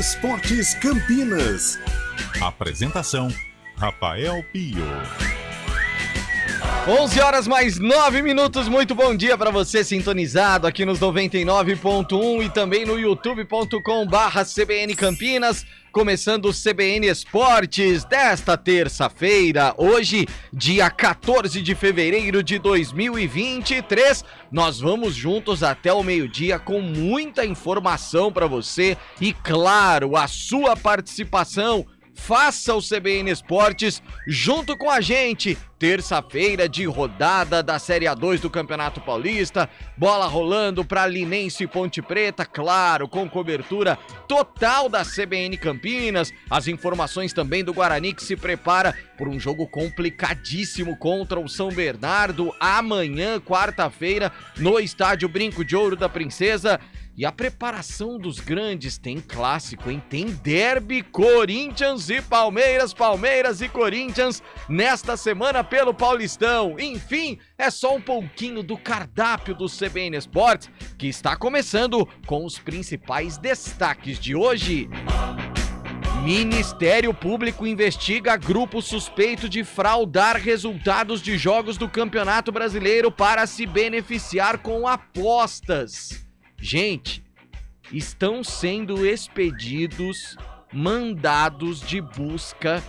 Esportes Campinas. Apresentação: Rafael Pio. 11h mais 9, muito bom dia para você sintonizado aqui nos 99.1 e também no youtube.com/CBN Campinas, começando o CBN Esportes desta terça-feira, hoje, dia 14 de fevereiro de 2023, nós vamos juntos até o meio-dia com muita informação para você e, claro, a sua participação. Faça o CBN Esportes junto com a gente. Terça-feira de rodada da Série A2 do Campeonato Paulista. Bola rolando para Linense e Ponte Preta, claro, com cobertura total da CBN Campinas. As informações também do Guarani, que se prepara por um jogo complicadíssimo contra o São Bernardo. Amanhã, quarta-feira, no Estádio Brinco de Ouro da Princesa. E a preparação dos grandes, tem clássico, hein? Tem derby, Corinthians e Palmeiras, Palmeiras e Corinthians nesta semana pelo Paulistão. Enfim, é só um pouquinho do cardápio do CBN Esportes, que está começando com os principais destaques de hoje. Ministério Público investiga grupo suspeito de fraudar resultados de jogos do Campeonato Brasileiro para se beneficiar com apostas. Gente, estão sendo expedidos mandados de busca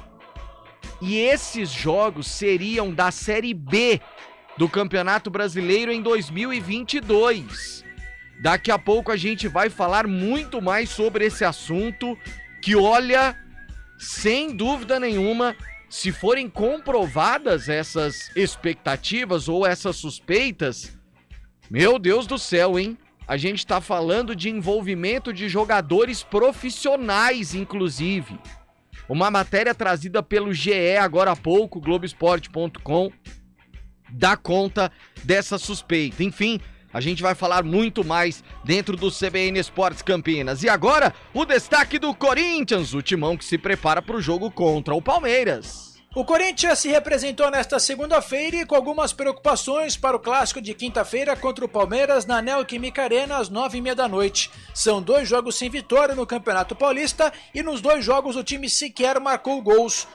e esses jogos seriam da Série B do Campeonato Brasileiro em 2022. Daqui a pouco a gente vai falar muito mais sobre esse assunto que, olha, sem dúvida nenhuma, se forem comprovadas essas expectativas ou essas suspeitas, meu Deus do céu, hein? A gente está falando de envolvimento de jogadores profissionais, inclusive. Uma matéria trazida pelo GE agora há pouco, Globoesporte.com, dá conta dessa suspeita. Enfim, a gente vai falar muito mais dentro do CBN Esportes Campinas. E agora, o destaque do Corinthians, o timão que se prepara para o jogo contra o Palmeiras. O Corinthians se representou nesta segunda-feira e com algumas preocupações para o clássico de quinta-feira contra o Palmeiras na Neoquímica Arena às 9h30 da noite. São 2 jogos sem vitória no Campeonato Paulista e nos 2 jogos o time sequer marcou gols.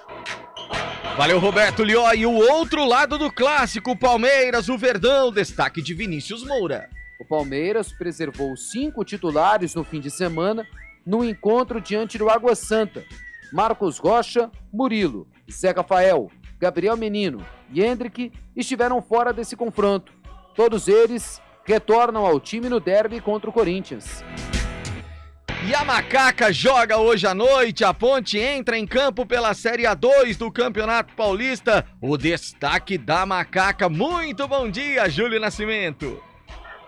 Valeu, Roberto Lió. E o outro lado do clássico, o Palmeiras, o Verdão, destaque de Vinícius Moura. O Palmeiras preservou 5 titulares no fim de semana no encontro diante do Água Santa. Marcos Rocha, Murilo, Zé Rafael, Gabriel Menino e Hendrick estiveram fora desse confronto. Todos eles retornam ao time no derby contra o Corinthians. E a Macaca joga hoje à noite, a Ponte entra em campo pela Série A2 do Campeonato Paulista. O destaque da Macaca, muito bom dia, Júlio Nascimento.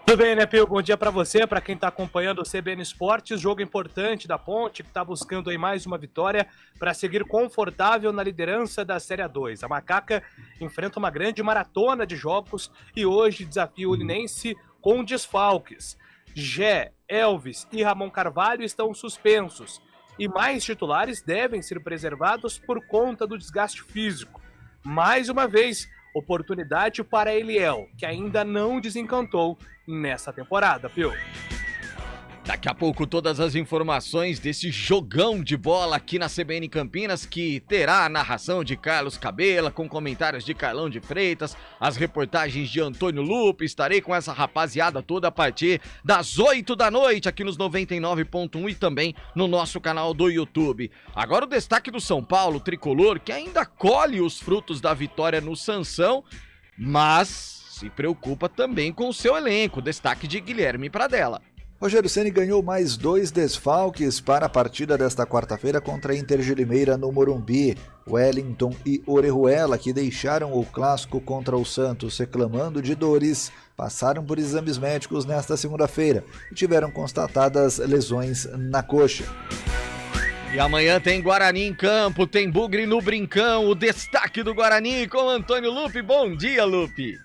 Tudo bem, né, Pio? Bom dia pra você, pra quem tá acompanhando o CBN Esportes, jogo importante da Ponte, que tá buscando aí mais uma vitória para seguir confortável na liderança da Série A2. A Macaca enfrenta uma grande maratona de jogos e hoje desafia o Linense com desfalques. Gé, Elvis e Ramon Carvalho estão suspensos e mais titulares devem ser preservados por conta do desgaste físico. Mais uma vez, oportunidade para Eliel, que ainda não desencantou nessa temporada, Pio. Daqui a pouco todas as informações desse jogão de bola aqui na CBN Campinas, que terá a narração de Carlos Cabela, com comentários de Carlão de Freitas, as reportagens de Antônio Lupe. Estarei com essa rapaziada toda a partir das 8 da noite aqui nos 99.1 e também no nosso canal do YouTube. Agora o destaque do São Paulo, tricolor, que ainda colhe os frutos da vitória no Sansão, mas se preocupa também com o seu elenco. Destaque de Guilherme Pradella. Rogério Ceni ganhou mais 2 desfalques para a partida desta quarta-feira contra a Inter de Limeira no Morumbi. Wellington e Orejuela, que deixaram o clássico contra o Santos reclamando de dores, passaram por exames médicos nesta segunda-feira e tiveram constatadas lesões na coxa. E amanhã tem Guarani em campo, tem Bugre no Brincão, o destaque do Guarani com Antônio Lupe. Bom dia, Lupe.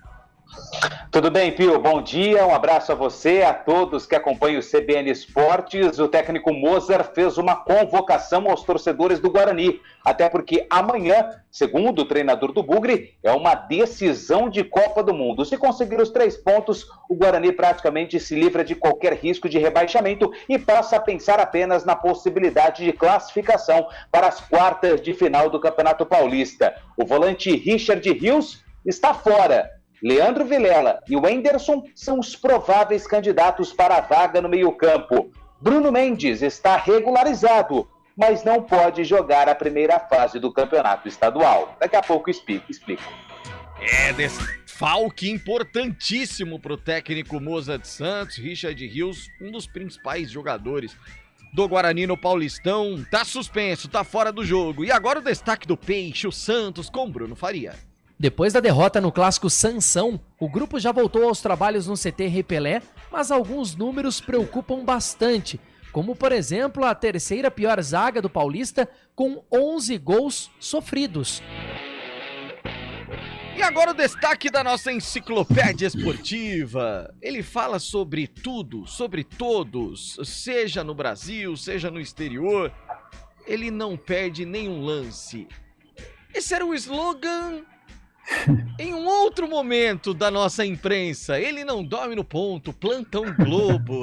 Tudo bem, Pio? Bom dia, um abraço a você, a todos que acompanham o CBN Esportes. O técnico Mozart fez uma convocação aos torcedores do Guarani, até porque amanhã, segundo o treinador do Bugre, é uma decisão de Copa do Mundo. Se conseguir os 3 pontos, o Guarani praticamente se livra de qualquer risco de rebaixamento e passa a pensar apenas na possibilidade de classificação para as quartas de final do Campeonato Paulista. O volante Richard Rios está fora. Leandro Vilela e o Henderson são os prováveis candidatos para a vaga no meio-campo. Bruno Mendes está regularizado, mas não pode jogar a primeira fase do campeonato estadual. Daqui a pouco explico. Desfalque importantíssimo para o técnico Mozart Santos. Richard Rios, um dos principais jogadores do Guarani no Paulistão, tá suspenso, tá fora do jogo. E agora o destaque do Peixe, o Santos, com Bruno Faria. Depois da derrota no clássico Sansão, o grupo já voltou aos trabalhos no CT Rei Pelé, mas alguns números preocupam bastante, como por exemplo a terceira pior zaga do Paulista com 11 gols sofridos. E agora o destaque da nossa enciclopédia esportiva. Ele fala sobre tudo, sobre todos, seja no Brasil, seja no exterior. Ele não perde nenhum lance. Esse era o slogan em um outro momento da nossa imprensa. Ele não dorme no ponto, Plantão Globo.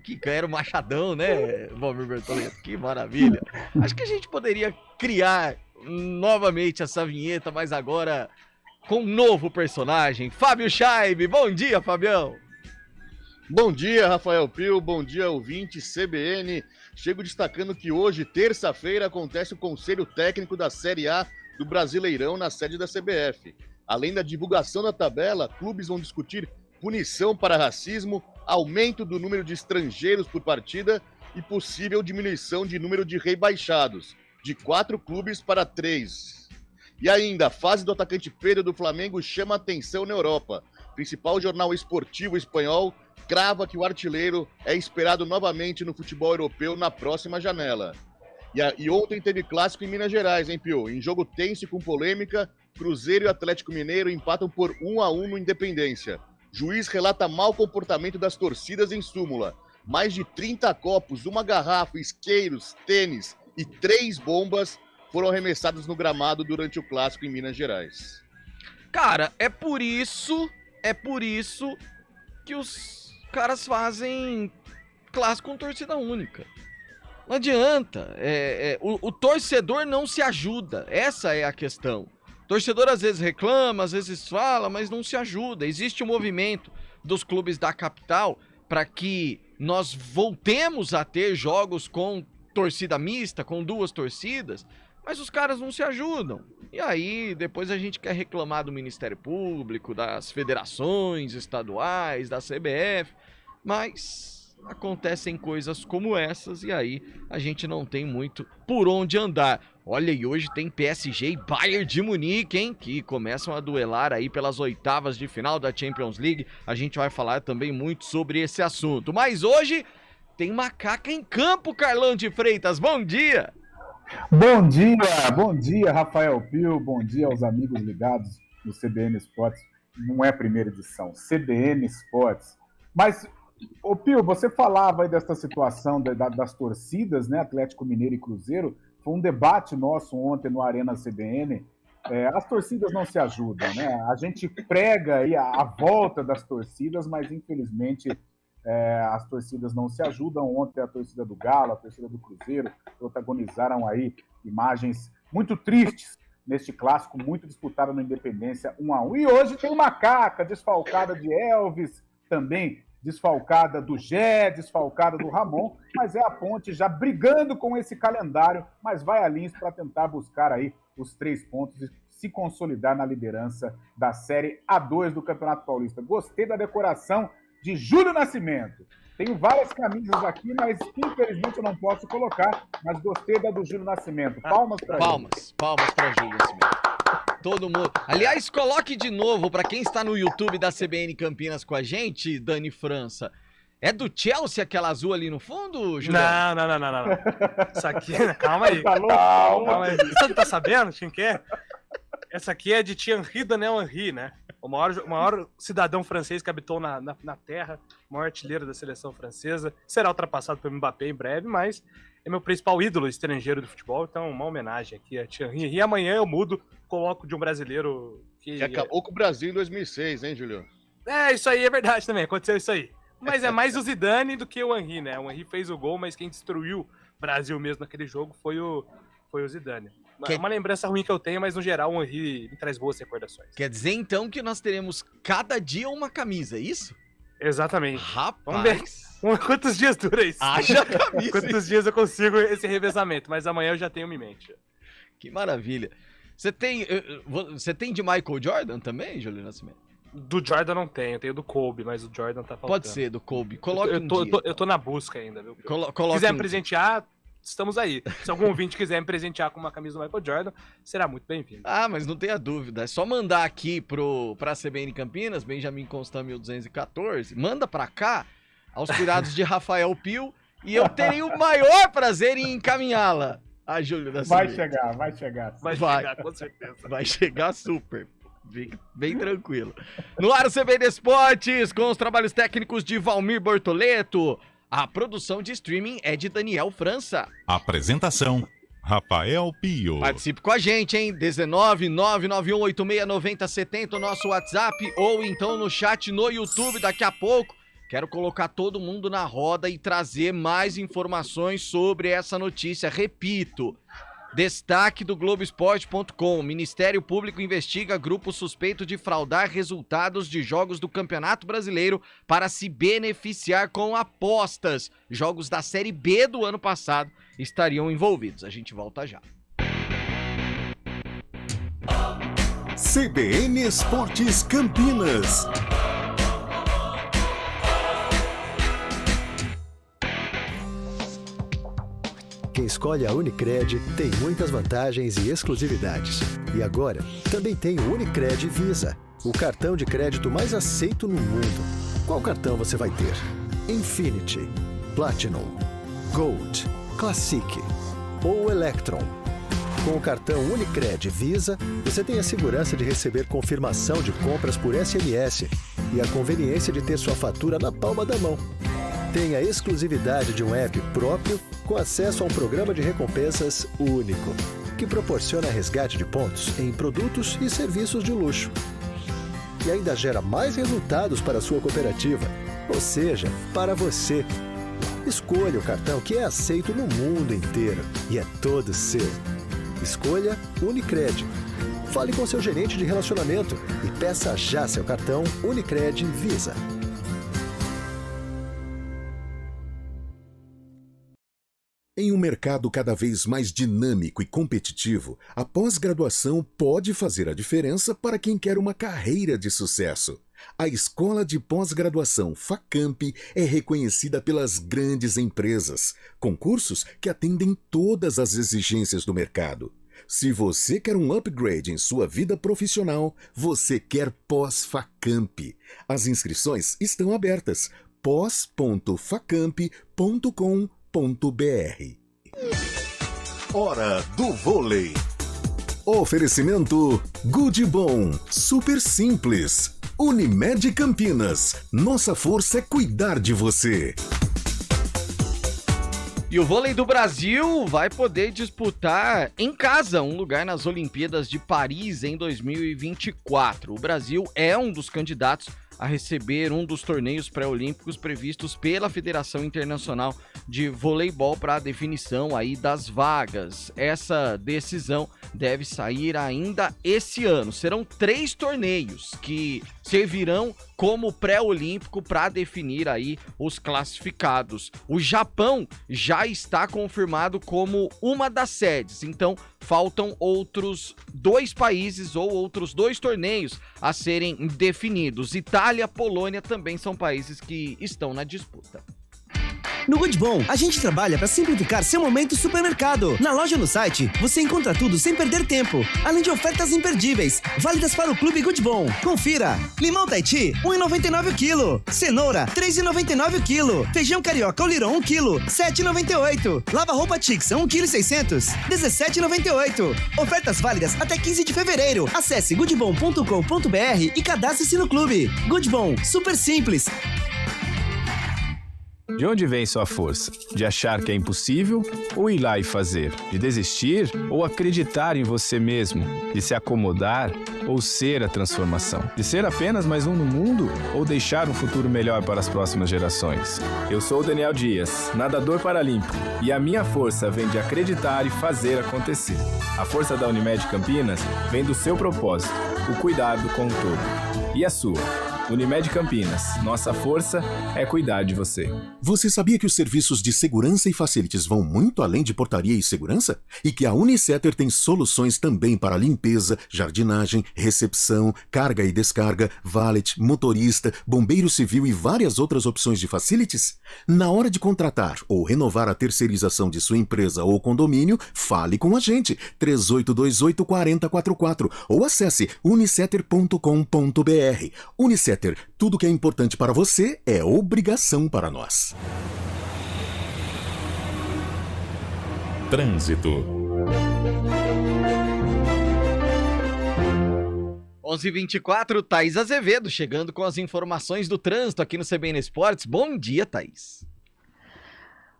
Que era o Machadão, né, Valmir Bertoleto? Que maravilha. Acho que a gente poderia criar novamente essa vinheta, mas agora com um novo personagem, Fábio Scheibe. Bom dia, Fabião. Bom dia, Rafael Pio, bom dia, ouvinte CBN. Chego destacando que hoje, terça-feira, acontece o Conselho Técnico da Série A do Brasileirão na sede da CBF. Além da divulgação da tabela, clubes vão discutir punição para racismo, aumento do número de estrangeiros por partida e possível diminuição de número de rebaixados, de 4 clubes para 3. E ainda, a fase do atacante Pedro do Flamengo chama atenção na Europa. O principal jornal esportivo espanhol crava que o artilheiro é esperado novamente no futebol europeu na próxima janela. E ontem teve clássico em Minas Gerais, hein, Pio? Em jogo tenso e com polêmica, Cruzeiro e Atlético Mineiro empatam por 1-1 no Independência. Juiz relata mau comportamento das torcidas em súmula. Mais de 30 copos, uma garrafa, isqueiros, tênis e 3 bombas foram arremessados no gramado durante o clássico em Minas Gerais. Cara, é por isso que os caras fazem clássico com torcida única. Não adianta, o torcedor não se ajuda, essa é a questão. O torcedor às vezes reclama, às vezes fala, mas não se ajuda. Existe um movimento dos clubes da capital para que nós voltemos a ter jogos com torcida mista, com 2 torcidas, mas os caras não se ajudam. E aí depois a gente quer reclamar do Ministério Público, das federações estaduais, da CBF, mas acontecem coisas como essas e aí a gente não tem muito por onde andar. Olha, e hoje tem PSG e Bayern de Munique, hein? Que começam a duelar aí pelas oitavas de final da Champions League. A gente vai falar também muito sobre esse assunto. Mas hoje tem Macaca em campo, Carlão de Freitas. Bom dia! Bom dia, Rafael Pio. Bom dia aos amigos ligados no CBN Esportes. Não é a primeira edição, CBN Esportes. Mas ô Pio, você falava aí dessa situação das torcidas, né, Atlético Mineiro e Cruzeiro, foi um debate nosso ontem no Arena CBN, as torcidas não se ajudam, né, a gente prega aí a volta das torcidas, mas infelizmente as torcidas não se ajudam. Ontem a torcida do Galo, a torcida do Cruzeiro protagonizaram aí imagens muito tristes neste clássico, muito disputado na Independência 1-1, e hoje tem o Macaca, desfalcada de Elvis, também desfalcada do Gé, desfalcada do Ramon, mas é a Ponte já brigando com esse calendário, mas vai a Lins para tentar buscar aí os 3 pontos e se consolidar na liderança da Série A2 do Campeonato Paulista. Gostei da decoração de Júlio Nascimento. Tenho várias camisas aqui, mas infelizmente eu não posso colocar, mas gostei da do Júlio Nascimento. Palmas para ele. Palmas para Júlio Nascimento. Todo mundo. Aliás, coloque de novo, para quem está no YouTube da CBN Campinas com a gente, Dani França. É do Chelsea aquela azul ali no fundo, Júlio? Não. Isso aqui, calma aí. Calma aí. Você tá sabendo quem que é? Essa aqui é de Thierry Daniel Henry, né? o maior cidadão francês que habitou na terra, o maior artilheiro da seleção francesa. Será ultrapassado pelo Mbappé em breve, mas é meu principal ídolo estrangeiro do futebol, então uma homenagem aqui a Thierry. E amanhã eu mudo, coloco de um brasileiro que acabou com o Brasil em 2006, hein, Julio? Isso aí é verdade também, aconteceu isso aí. Mas é mais o Zidane do que o Henry, né? O Henry fez o gol, mas quem destruiu o Brasil mesmo naquele jogo foi o Zidane. É uma lembrança ruim que eu tenho, mas no geral o Henry me traz boas recordações. Quer dizer, então, que nós teremos cada dia uma camisa, é isso? Exatamente. Rapaz! Vamos ver quantos dias dura isso. Haja camisa! Quantos dias eu consigo esse revezamento, mas amanhã eu já tenho uma em mente. Que maravilha. Você tem de Michael Jordan também, Júlio Nascimento? Do Jordan não tenho, eu tenho do Kobe, mas o Jordan tá faltando. Pode ser, do Kobe. Coloque eu tô na busca ainda, viu? Se quiser me presentear, estamos aí. Se algum ouvinte quiser me presentear com uma camisa do Michael Jordan, será muito bem-vindo. Mas não tenha dúvida. É só mandar aqui pra CBN Campinas, Benjamin Constant 1214, manda pra cá, aos cuidados de Rafael Pio, e eu terei o maior prazer em encaminhá-la a Júlio da Vai CBN. chegar. Vai chegar, com certeza. Vai chegar super. Bem tranquilo. No ar, o CBN Esportes, com os trabalhos técnicos de Valmir Bortoleto. A produção de streaming é de Daniel França. Apresentação, Rafael Pio. Participe com a gente, hein? 19991869070, o nosso WhatsApp, ou então no chat no YouTube daqui a pouco. Quero colocar todo mundo na roda e trazer mais informações sobre essa notícia. Repito, destaque do Globoesporte.com. Ministério Público investiga grupo suspeito de fraudar resultados de jogos do Campeonato Brasileiro para se beneficiar com apostas. Jogos da Série B do ano passado estariam envolvidos. A gente volta já. CBN Esportes Campinas. Quem escolhe a Unicred tem muitas vantagens e exclusividades. E agora, também tem o Unicred Visa, o cartão de crédito mais aceito no mundo. Qual cartão você vai ter? Infinity, Platinum, Gold, Classic ou Electron? Com o cartão Unicred Visa, você tem a segurança de receber confirmação de compras por SMS e a conveniência de ter sua fatura na palma da mão. Tem a exclusividade de um app próprio com acesso a um programa de recompensas único, que proporciona resgate de pontos em produtos e serviços de luxo. E ainda gera mais resultados para a sua cooperativa, ou seja, para você. Escolha o cartão que é aceito no mundo inteiro e é todo seu. Escolha Unicred. Fale com seu gerente de relacionamento e peça já seu cartão Unicred Visa. Em um mercado cada vez mais dinâmico e competitivo, a pós-graduação pode fazer a diferença para quem quer uma carreira de sucesso. A Escola de Pós-Graduação Facamp é reconhecida pelas grandes empresas, com cursos que atendem todas as exigências do mercado. Se você quer um upgrade em sua vida profissional, você quer Pós-Facamp. As inscrições estão abertas. pós.facamp.com.br. Hora do vôlei. Oferecimento Good Bom, super simples. Unimed Campinas, nossa força é cuidar de você. E o vôlei do Brasil vai poder disputar em casa um lugar nas Olimpíadas de Paris em 2024. O Brasil é um dos candidatos a receber um dos torneios pré-olímpicos previstos pela Federação Internacional de Voleibol para a definição aí das vagas. Essa decisão deve sair ainda esse ano. Serão 3 torneios que servirão como pré-olímpico para definir aí os classificados. O Japão já está confirmado como uma das sedes, então faltam outros 2 países ou outros 2 torneios a serem definidos. Itália, Polônia também são países que estão na disputa. No Good Bom, a gente trabalha para simplificar seu momento supermercado. Na loja ou no site, você encontra tudo sem perder tempo, além de ofertas imperdíveis, válidas para o Clube Good Bom. Confira! Limão Tahiti, R$ 1,99 o quilo. Cenoura, R$ 3,99 o quilo. Feijão carioca Oliron, 1 quilo, R$ 7,98. Lava-roupa Tixan, 1,6 kg, R$ 17,98. Ofertas válidas até 15 de fevereiro. Acesse goodbom.com.br e cadastre-se no clube. Good Bom, super simples. De onde vem sua força? De achar que é impossível ou ir lá e fazer? De desistir ou acreditar em você mesmo? De se acomodar ou ser a transformação? De ser apenas mais um no mundo ou deixar um futuro melhor para as próximas gerações? Eu sou o Daniel Dias, nadador paralímpico, e a minha força vem de acreditar e fazer acontecer. A força da Unimed Campinas vem do seu propósito, o cuidado com o todo. E a sua? Unimed Campinas, nossa força é cuidar de você. Você sabia que os serviços de segurança e facilities vão muito além de portaria e segurança? E que a Unicetter tem soluções também para limpeza, jardinagem, recepção, carga e descarga, valet, motorista, bombeiro civil e várias outras opções de facilities? Na hora de contratar ou renovar a terceirização de sua empresa ou condomínio, fale com a gente, 3828-4044 ou acesse unicetter.com.br. Unicetter, tudo que é importante para você é obrigação para nós. Trânsito. 11h24, Thaís Azevedo chegando com as informações do trânsito aqui no CBN Esportes. Bom dia, Thaís.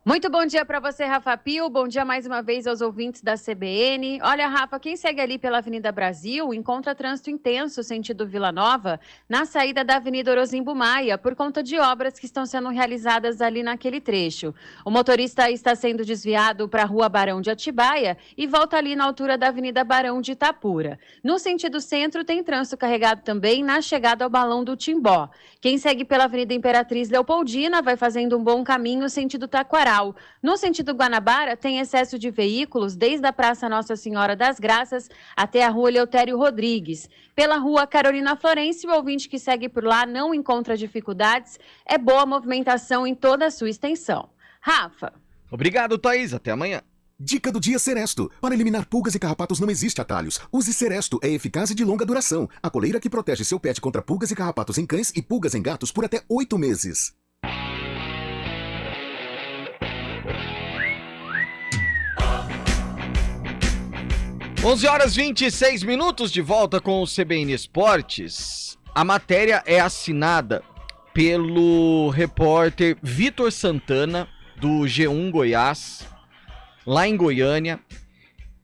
Muito bom dia para você, Rafa Pio. Bom dia mais uma vez aos ouvintes da CBN. Olha, Rafa, quem segue ali pela Avenida Brasil encontra trânsito intenso sentido Vila Nova na saída da Avenida Orozimbo Maia por conta de obras que estão sendo realizadas ali naquele trecho. O motorista está sendo desviado para a Rua Barão de Atibaia e volta ali na altura da Avenida Barão de Itapura. No sentido centro tem trânsito carregado também na chegada ao Balão do Timbó. Quem segue pela Avenida Imperatriz Leopoldina vai fazendo um bom caminho sentido Taquaral. No sentido Guanabara, tem excesso de veículos desde a Praça Nossa Senhora das Graças até a Rua Eleutério Rodrigues. Pela Rua Carolina Florencio, o ouvinte que segue por lá não encontra dificuldades. É boa movimentação em toda a sua extensão. Rafa. Obrigado, Thaís. Até amanhã. Dica do dia Seresto. Para eliminar pulgas e carrapatos não existe atalhos. Use Seresto, é eficaz e de longa duração. A coleira que protege seu pet contra pulgas e carrapatos em cães e pulgas em gatos por até 8 meses. Onze horas 26 minutos, de volta com o CBN Esportes. A matéria é assinada pelo repórter Vitor Santana, do G1 Goiás, lá em Goiânia.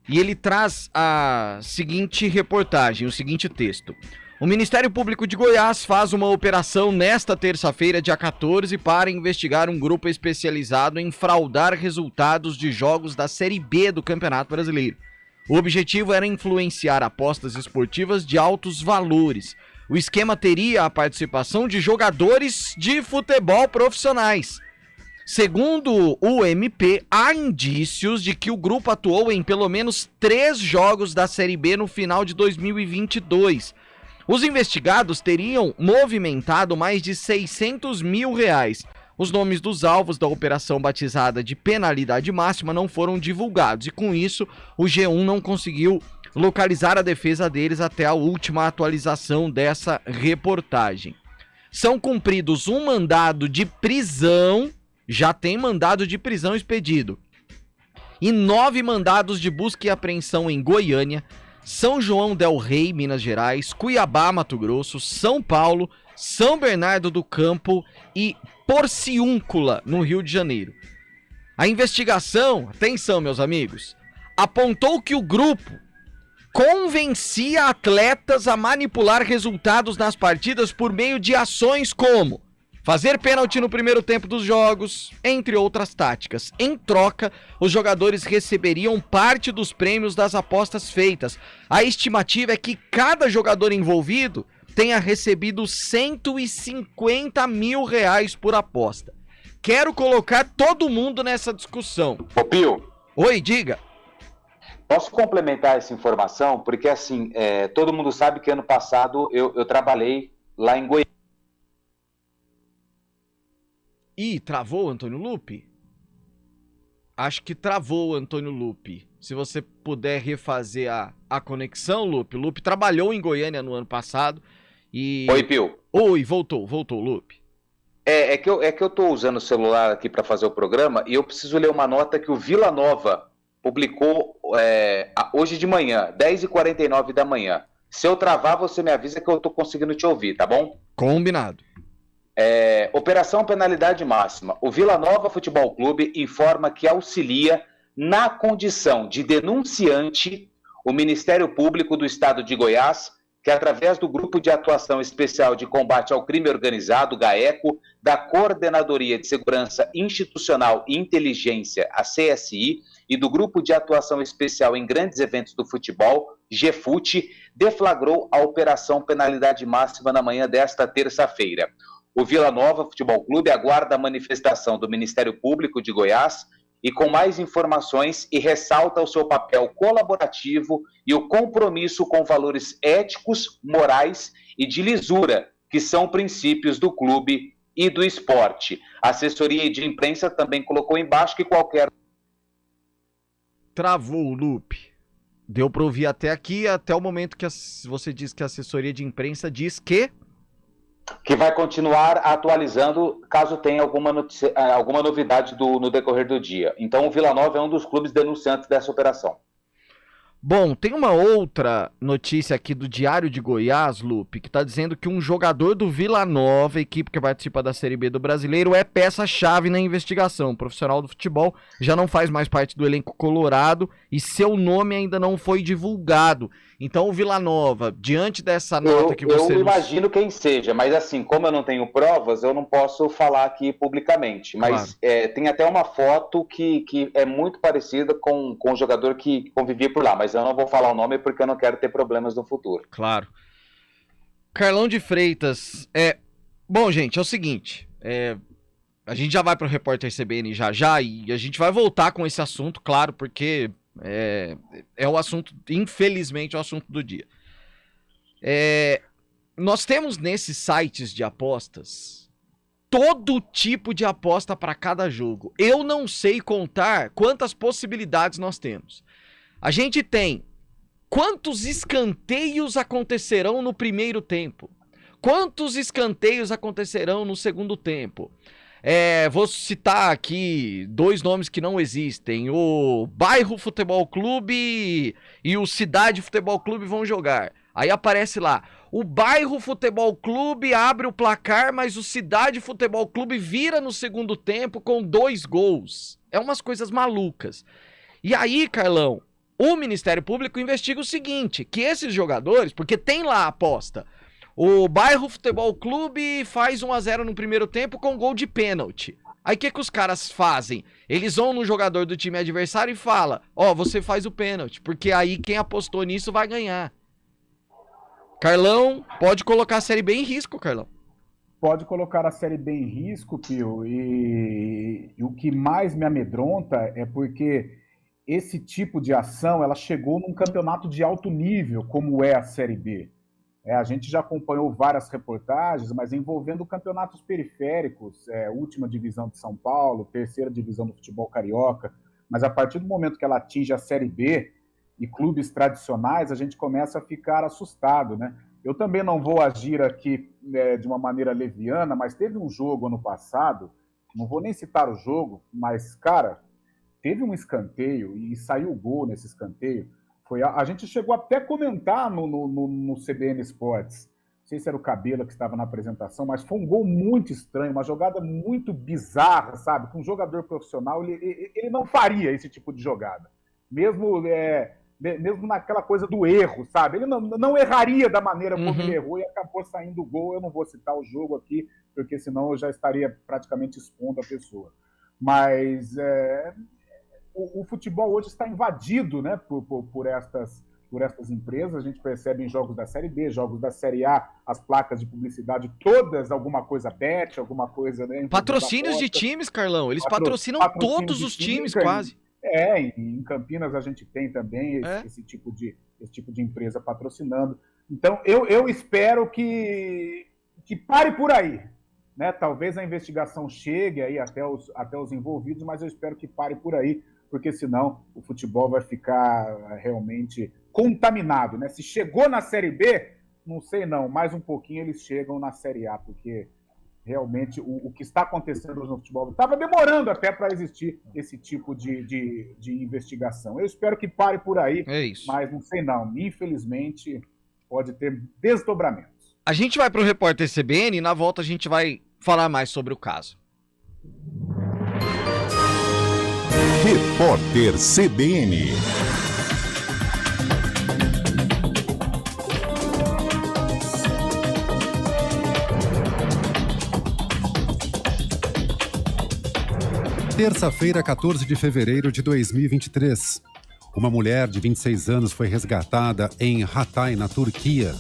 E ele traz a seguinte reportagem, o seguinte texto. O Ministério Público de Goiás faz uma operação nesta terça-feira, dia 14, para investigar um grupo especializado em fraudar resultados de jogos da Série B do Campeonato Brasileiro. O objetivo era influenciar apostas esportivas de altos valores. O esquema teria a participação de jogadores de futebol profissionais. Segundo o MP, há indícios de que o grupo atuou em pelo menos 3 jogos da Série B no final de 2022. Os investigados teriam movimentado mais de R$600 mil. Os nomes dos alvos da operação batizada de penalidade máxima não foram divulgados e, com isso, o G1 não conseguiu localizar a defesa deles até a última atualização dessa reportagem. São cumpridos um mandado de prisão, já tem mandado de prisão expedido, e 9 mandados de busca e apreensão em Goiânia, São João del Rei, Minas Gerais, Cuiabá, Mato Grosso, São Paulo, São Bernardo do Campo e Porciúncula, no Rio de Janeiro. A investigação, atenção meus amigos, apontou que o grupo convencia atletas a manipular resultados nas partidas por meio de ações como fazer pênalti no primeiro tempo dos jogos, entre outras táticas. Em troca, os jogadores receberiam parte dos prêmios das apostas feitas. A estimativa é que cada jogador envolvido tenha recebido R$150 mil por aposta. Quero colocar todo mundo nessa discussão. Ô Pio. Oi, diga. Posso complementar essa informação? Porque assim, todo mundo sabe que ano passado eu trabalhei lá em Goiânia. Ih, travou, Antônio Lupe? Acho que travou o Antônio Lupe. Se você puder refazer a conexão, Lupe. O Lupe trabalhou em Goiânia no ano passado e... Oi, Pio. Oi, voltou, Lupe. É que eu tô usando o celular aqui para fazer o programa e eu preciso ler uma nota que o Vila Nova publicou hoje de manhã, 10h49 da manhã. Se eu travar, você me avisa que eu tô conseguindo te ouvir, tá bom? Combinado. Operação Penalidade Máxima. O Vila Nova Futebol Clube informa que auxilia na condição de denunciante o Ministério Público do Estado de Goiás, que através do Grupo de Atuação Especial de Combate ao Crime Organizado, GAECO, da Coordenadoria de Segurança Institucional e Inteligência, a CSI, e do Grupo de Atuação Especial em Grandes Eventos do Futebol, GFUT, deflagrou a Operação Penalidade Máxima na manhã desta terça-feira. O Vila Nova Futebol Clube aguarda a manifestação do Ministério Público de Goiás e com mais informações e ressalta o seu papel colaborativo e o compromisso com valores éticos, morais e de lisura, que são princípios do clube e do esporte. A assessoria de imprensa também colocou embaixo que qualquer... Travou o Lupe. Deu para ouvir até aqui, até o momento que você diz que a assessoria de imprensa diz que vai continuar atualizando caso tenha alguma novidade no decorrer do dia. Então o Vila Nova é um dos clubes denunciantes dessa operação. Bom, tem uma outra notícia aqui do Diário de Goiás, Lupe, que está dizendo que um jogador do Vila Nova, equipe que participa da Série B do Brasileiro, é peça-chave na investigação. O profissional do futebol já não faz mais parte do elenco colorado e seu nome ainda não foi divulgado. Então o Vila Nova, diante dessa nota que você... Eu imagino quem seja, mas assim, como eu não tenho provas, eu não posso falar aqui publicamente. Mas claro. Tem até uma foto que é muito parecida com o jogador que convivia por lá, mas eu não vou falar o nome porque eu não quero ter problemas no futuro. Claro. Carlão de Freitas, bom, gente, é o seguinte, a gente já vai pro Repórter CBN já e a gente vai voltar com esse assunto, claro, porque é o assunto, infelizmente, é o assunto do dia. Nós temos nesses sites de apostas todo tipo de aposta para cada jogo. Eu não sei contar quantas possibilidades nós temos. A gente tem quantos escanteios acontecerão no primeiro tempo, quantos escanteios acontecerão no segundo tempo. Vou citar aqui dois nomes que não existem. O Bairro Futebol Clube e o Cidade Futebol Clube vão jogar. Aí aparece lá, o Bairro Futebol Clube abre o placar, mas o Cidade Futebol Clube vira no segundo tempo com 2 gols. É umas coisas malucas. E aí, Carlão, o Ministério Público investiga o seguinte, que esses jogadores, porque tem lá a aposta, o Bairro Futebol Clube faz 1-0 no primeiro tempo com gol de pênalti. Aí o que os caras fazem? Eles vão no jogador do time adversário e falam, você faz o pênalti, porque aí quem apostou nisso vai ganhar. Carlão, pode colocar a Série B em risco, Carlão. Pode colocar a Série B em risco, Pio, e o que mais me amedronta é porque esse tipo de ação, ela chegou num campeonato de alto nível, como é a Série B. A gente já acompanhou várias reportagens, mas envolvendo campeonatos periféricos, última divisão de São Paulo, terceira divisão do futebol carioca, mas a partir do momento que ela atinge a Série B e clubes tradicionais, a gente começa a ficar assustado, né? Eu também não vou agir aqui de uma maneira leviana, mas teve um jogo ano passado, não vou nem citar o jogo, mas, cara, teve um escanteio e saiu o gol nesse escanteio. A gente chegou até a comentar no CBN Esportes. Não sei se era o Cabela que estava na apresentação, mas foi um gol muito estranho, uma jogada muito bizarra, sabe? Que um jogador profissional, ele não faria esse tipo de jogada. Mesmo naquela coisa do erro, sabe? Ele não erraria da maneira como ele errou e acabou saindo o gol. Eu não vou citar o jogo aqui, porque senão eu já estaria praticamente expondo a pessoa. Mas o futebol hoje está invadido, né, por estas empresas. A gente percebe em jogos da Série B, jogos da Série A, as placas de publicidade, todas alguma coisa bet, alguma coisa... Né, patrocínios de times, Carlão. Eles patrocinam todos os times, quase. Em Campinas a gente tem também esse tipo de empresa patrocinando. Então, eu espero que pare por aí. né? Talvez a investigação chegue aí até os envolvidos, mas eu espero que pare por aí, porque senão o futebol vai ficar realmente contaminado, né? Se chegou na Série B, não sei não, mais um pouquinho eles chegam na Série A, porque realmente o que está acontecendo no futebol estava demorando até para existir esse tipo de investigação. Eu espero que pare por aí, mas não sei não, infelizmente pode ter desdobramentos. A gente vai para o repórter CBN e na volta a gente vai falar mais sobre o caso. Repórter CBN. Terça-feira, 14 de fevereiro de 2023. Uma mulher de 26 anos foi resgatada em Hatay, na Turquia,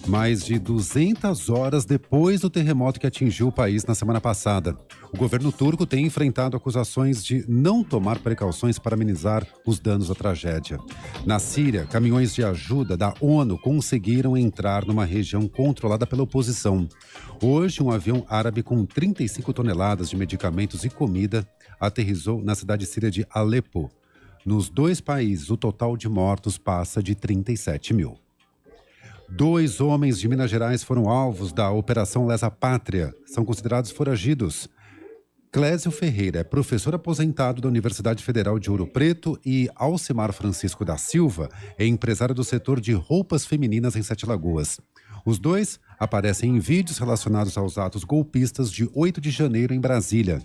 mais de 200 horas depois do terremoto que atingiu o país na semana passada. O governo turco tem enfrentado acusações de não tomar precauções para amenizar os danos da tragédia. Na Síria, caminhões de ajuda da ONU conseguiram entrar numa região controlada pela oposição. Hoje, um avião árabe com 35 toneladas de medicamentos e comida aterrissou na cidade síria de Alepo. Nos dois países, o total de mortos passa de 37 mil. 2 homens de Minas Gerais foram alvos da Operação Lesa Pátria. São considerados foragidos. Clésio Ferreira é professor aposentado da Universidade Federal de Ouro Preto e Alcimar Francisco da Silva é empresário do setor de roupas femininas em Sete Lagoas. Os dois aparecem em vídeos relacionados aos atos golpistas de 8 de janeiro em Brasília.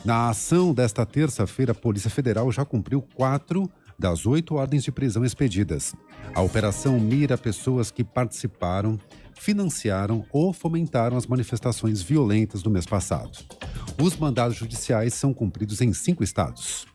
Na ação desta terça-feira, a Polícia Federal já cumpriu 4 das 8 ordens de prisão expedidas. A operação mira pessoas que participaram, financiaram ou fomentaram as manifestações violentas do mês passado. Os mandados judiciais são cumpridos em 5 estados.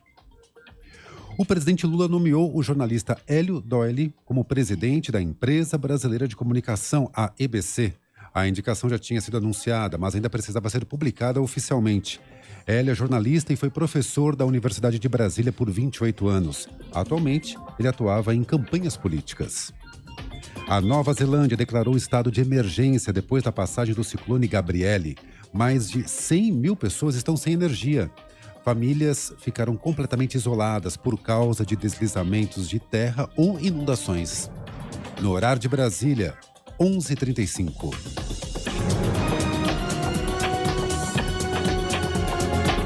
O presidente Lula nomeou o jornalista Hélio Doyle como presidente da Empresa Brasileira de Comunicação, a EBC. A indicação já tinha sido anunciada, mas ainda precisava ser publicada oficialmente. Hélio é jornalista e foi professor da Universidade de Brasília por 28 anos. Atualmente, ele atuava em campanhas políticas. A Nova Zelândia declarou estado de emergência depois da passagem do ciclone Gabrielle. Mais de 100 mil pessoas estão sem energia. Famílias ficaram completamente isoladas por causa de deslizamentos de terra ou inundações. No horário de Brasília, 11h35.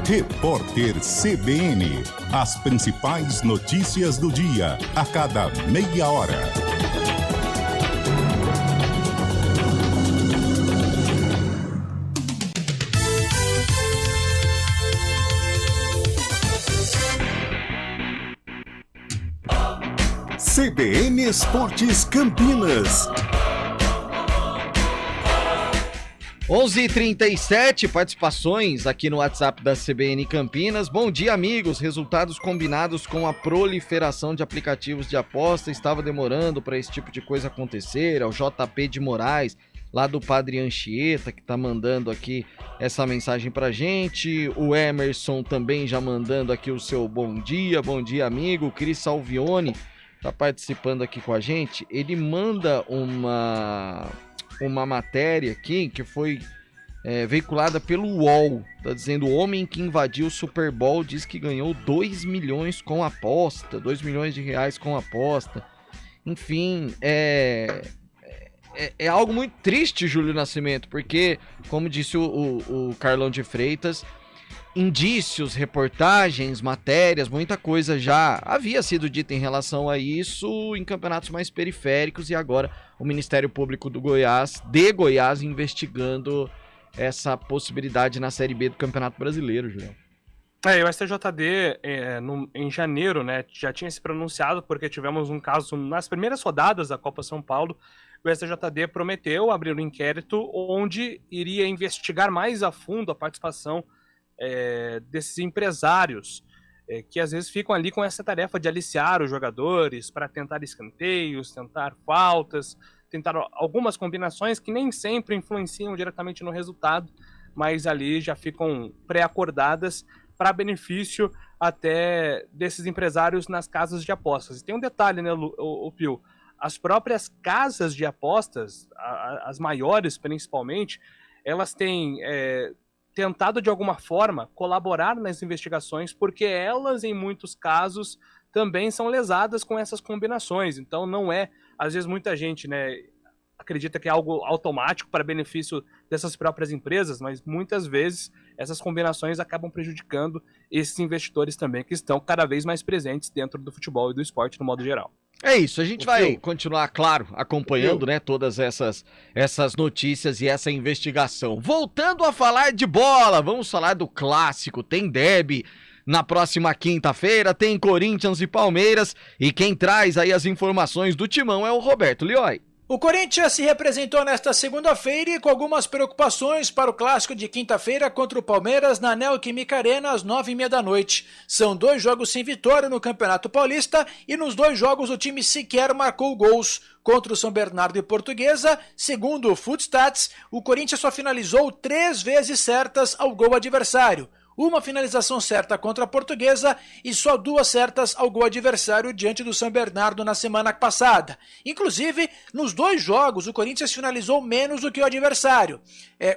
Repórter CBN. As principais notícias do dia, a cada meia hora. CBN Esportes Campinas. 11h37, participações aqui no WhatsApp da CBN Campinas. Bom dia, amigos. Resultados combinados com a proliferação de aplicativos de aposta. Estava demorando para esse tipo de coisa acontecer. É o JP de Moraes, lá do Padre Anchieta, que está mandando aqui essa mensagem pra gente. O Emerson também já mandando aqui o seu bom dia amigo. O Cris Salvione está participando aqui com a gente. Ele manda uma matéria aqui que foi veiculada pelo UOL. Tá dizendo: o homem que invadiu o Super Bowl diz que ganhou 2 milhões com aposta, 2 milhões de reais com aposta. Enfim, é algo muito triste, Júlio Nascimento, porque, como disse o Carlão de Freitas, indícios, reportagens, matérias, muita coisa já havia sido dita em relação a isso em campeonatos mais periféricos, e agora o Ministério Público de Goiás investigando essa possibilidade na Série B do Campeonato Brasileiro, Julião. O STJD, em janeiro, né, já tinha se pronunciado, porque tivemos um caso nas primeiras rodadas da Copa São Paulo. O STJD prometeu abrir um inquérito onde iria investigar mais a fundo a participação desses empresários, que às vezes ficam ali com essa tarefa de aliciar os jogadores para tentar escanteios, tentar faltas, tentar algumas combinações que nem sempre influenciam diretamente no resultado, mas ali já ficam pré-acordadas para benefício até desses empresários nas casas de apostas. E tem um detalhe, né, o Pio? As próprias casas de apostas, as maiores principalmente, elas têm tentado de alguma forma colaborar nas investigações, porque elas, em muitos casos, também são lesadas com essas combinações. Então não é, às vezes muita gente, né, acredita que é algo automático para benefício dessas próprias empresas, mas muitas vezes essas combinações acabam prejudicando esses investidores também, que estão cada vez mais presentes dentro do futebol e do esporte no modo geral. É isso, a gente vai continuar, claro, acompanhando, né, todas essas notícias e essa investigação. Voltando a falar de bola, vamos falar do clássico, tem derby na próxima quinta-feira, tem Corinthians e Palmeiras, e quem traz aí as informações do timão é o Roberto Lioy. O Corinthians se representou nesta segunda-feira e com algumas preocupações para o clássico de quinta-feira contra o Palmeiras na Neoquímica Arena às 9h30 da noite. São 2 jogos sem vitória no Campeonato Paulista e nos 2 jogos o time sequer marcou gols. Contra o São Bernardo e Portuguesa, segundo o Footstats, o Corinthians só finalizou 3 vezes certas ao gol adversário. Uma finalização certa contra a Portuguesa e só 2 certas ao gol adversário diante do São Bernardo na semana passada. Inclusive, nos 2 jogos, o Corinthians finalizou menos do que o adversário.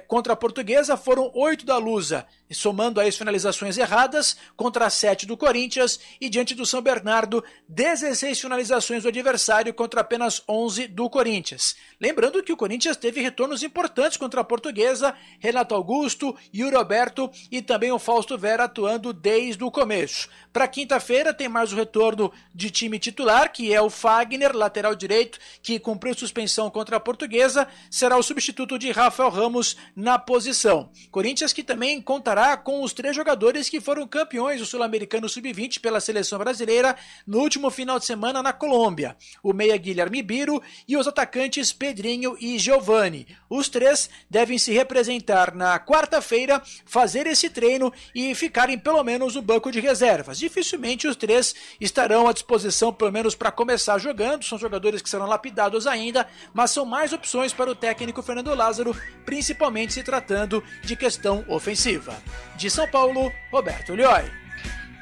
Contra a Portuguesa foram 8 da Lusa, somando aí as finalizações erradas, contra 7 do Corinthians, e diante do São Bernardo, 16 finalizações do adversário contra apenas 11 do Corinthians. Lembrando que o Corinthians teve retornos importantes contra a Portuguesa, Renato Augusto, Yuri Alberto e também o Fausto Vera atuando desde o começo. Para quinta-feira tem mais o retorno de time titular, que é o Fagner, lateral direito, que cumpriu suspensão contra a Portuguesa, será o substituto de Rafael Ramos na posição. Corinthians que também contará com os 3 jogadores que foram campeões do Sul-Americano Sub-20 pela seleção brasileira no último final de semana na Colômbia. O meia Guilherme Biro e os atacantes Pedrinho e Giovani. Os 3 devem se representar na quarta-feira, fazer esse treino e ficarem pelo menos no banco de reservas. Dificilmente os 3 estarão à disposição, pelo menos para começar jogando. São jogadores que serão lapidados ainda, mas são mais opções para o técnico Fernando Lázaro, principalmente se tratando de questão ofensiva. De São Paulo, Roberto Lioy.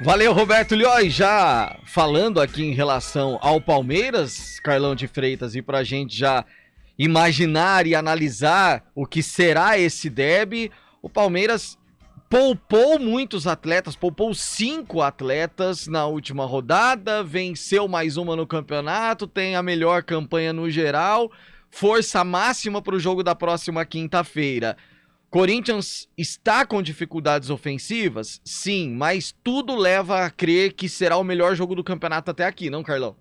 Valeu, Roberto Lioy. Já falando aqui em relação ao Palmeiras, Carlão de Freitas, e pra gente já imaginar e analisar o que será esse derby, o Palmeiras poupou muitos atletas, poupou 5 atletas na última rodada, venceu mais uma no campeonato, tem a melhor campanha no geral, força máxima para o jogo da próxima quinta-feira. Corinthians está com dificuldades ofensivas? Sim, mas tudo leva a crer que será o melhor jogo do campeonato até aqui, não, Carlão?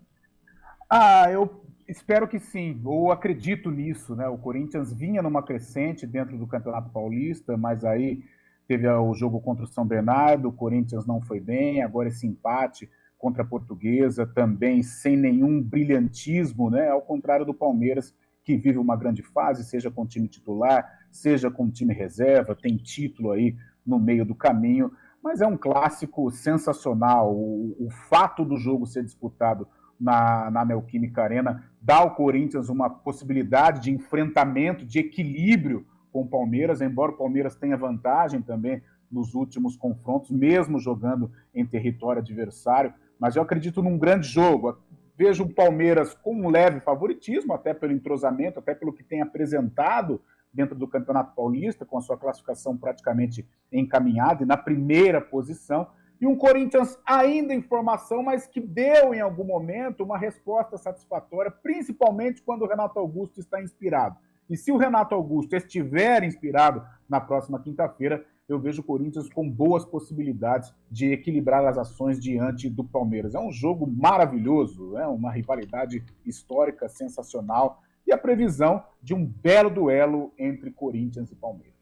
Eu espero que sim, ou acredito nisso, né? O Corinthians vinha numa crescente dentro do Campeonato Paulista, mas aí teve o jogo contra o São Bernardo, o Corinthians não foi bem, agora esse empate contra a Portuguesa, também sem nenhum brilhantismo, né? Ao contrário do Palmeiras, que vive uma grande fase, seja com o time titular, seja com o time reserva, tem título aí no meio do caminho, mas é um clássico sensacional. O fato do jogo ser disputado na Neoquímica Arena dá ao Corinthians uma possibilidade de enfrentamento, de equilíbrio com o Palmeiras, embora o Palmeiras tenha vantagem também nos últimos confrontos, mesmo jogando em território adversário, mas eu acredito num grande jogo. Vejo o Palmeiras com um leve favoritismo, até pelo entrosamento, até pelo que tem apresentado dentro do Campeonato Paulista, com a sua classificação praticamente encaminhada e na primeira posição, e um Corinthians ainda em formação, mas que deu em algum momento uma resposta satisfatória, principalmente quando o Renato Augusto está inspirado. E se o Renato Augusto estiver inspirado na próxima quinta-feira, eu vejo o Corinthians com boas possibilidades de equilibrar as ações diante do Palmeiras. É um jogo maravilhoso, né? Uma rivalidade histórica sensacional e a previsão de um belo duelo entre Corinthians e Palmeiras.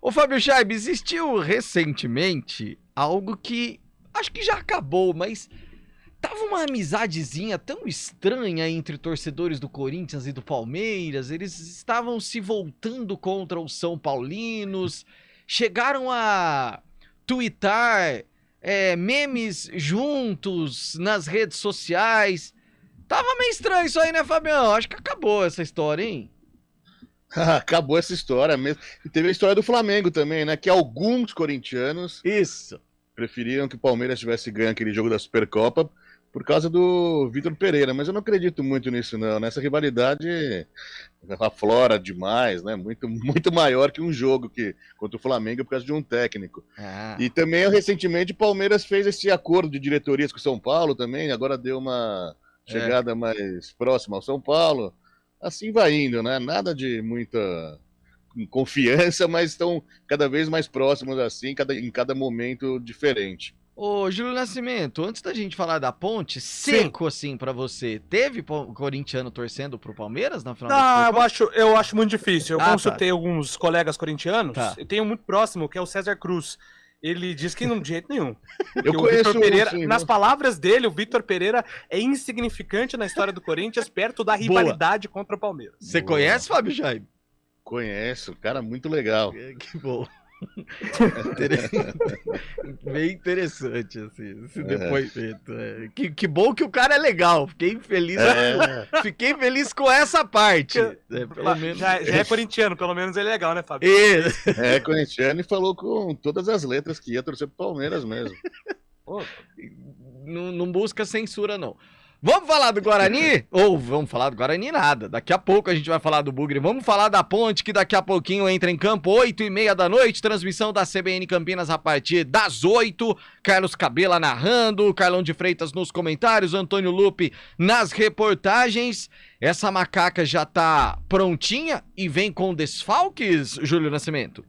Ô Fábio Chaib, existiu recentemente algo que acho que já acabou, mas tava uma amizadezinha tão estranha entre torcedores do Corinthians e do Palmeiras. Eles estavam se voltando contra os São Paulinos, chegaram a tuitar memes juntos nas redes sociais. Tava meio estranho isso aí, né, Fabião? Acho que acabou essa história, hein? Acabou essa história mesmo. E teve a história do Flamengo também, né? Que alguns corintianos preferiram que o Palmeiras tivesse ganho aquele jogo da Supercopa por causa do Vitor Pereira, mas eu não acredito muito nisso não. Nessa rivalidade aflora demais, né? Muito, muito maior que um jogo contra o Flamengo por causa de um técnico. E também recentemente o Palmeiras fez esse acordo de diretorias com o São Paulo também, agora deu uma chegada mais próxima ao São Paulo. Assim vai indo, né? Nada de muita confiança, mas estão cada vez mais próximos assim, em cada momento diferente. Ô, Júlio Nascimento, antes da gente falar da Ponte, seco assim pra você, teve corintiano torcendo pro Palmeiras na final da Supercopa? Eu acho muito difícil. Eu consultei alguns colegas corintianos, e tenho um muito próximo, que é o César Cruz. Ele diz que não, de jeito nenhum. Eu conheço o Vitor Pereira, sim, nas palavras dele, o Vitor Pereira é insignificante na história do Corinthians, perto da rivalidade contra o Palmeiras. Você conhece, Fábio Jaime? Conheço, cara muito legal. Que bom. Bem interessante assim, esse depoimento. Que bom que o cara é legal. Fiquei feliz. Fiquei feliz com essa parte. Pelo menos... já é corintiano, pelo menos ele é legal, né, Fábio? É corintiano e falou com todas as letras que ia torcer pro Palmeiras mesmo. Não busca censura, não. Vamos falar do Guarani? Ou vamos falar do Guarani nada. Daqui a pouco a gente vai falar do Bugre. Vamos falar da Ponte, que daqui a pouquinho entra em campo, 8h30 da noite. Transmissão da CBN Campinas a partir das 8. Carlos Cabela narrando, Carlão de Freitas nos comentários, Antônio Lupe nas reportagens. Essa macaca já tá prontinha e vem com desfalques, Júlio Nascimento?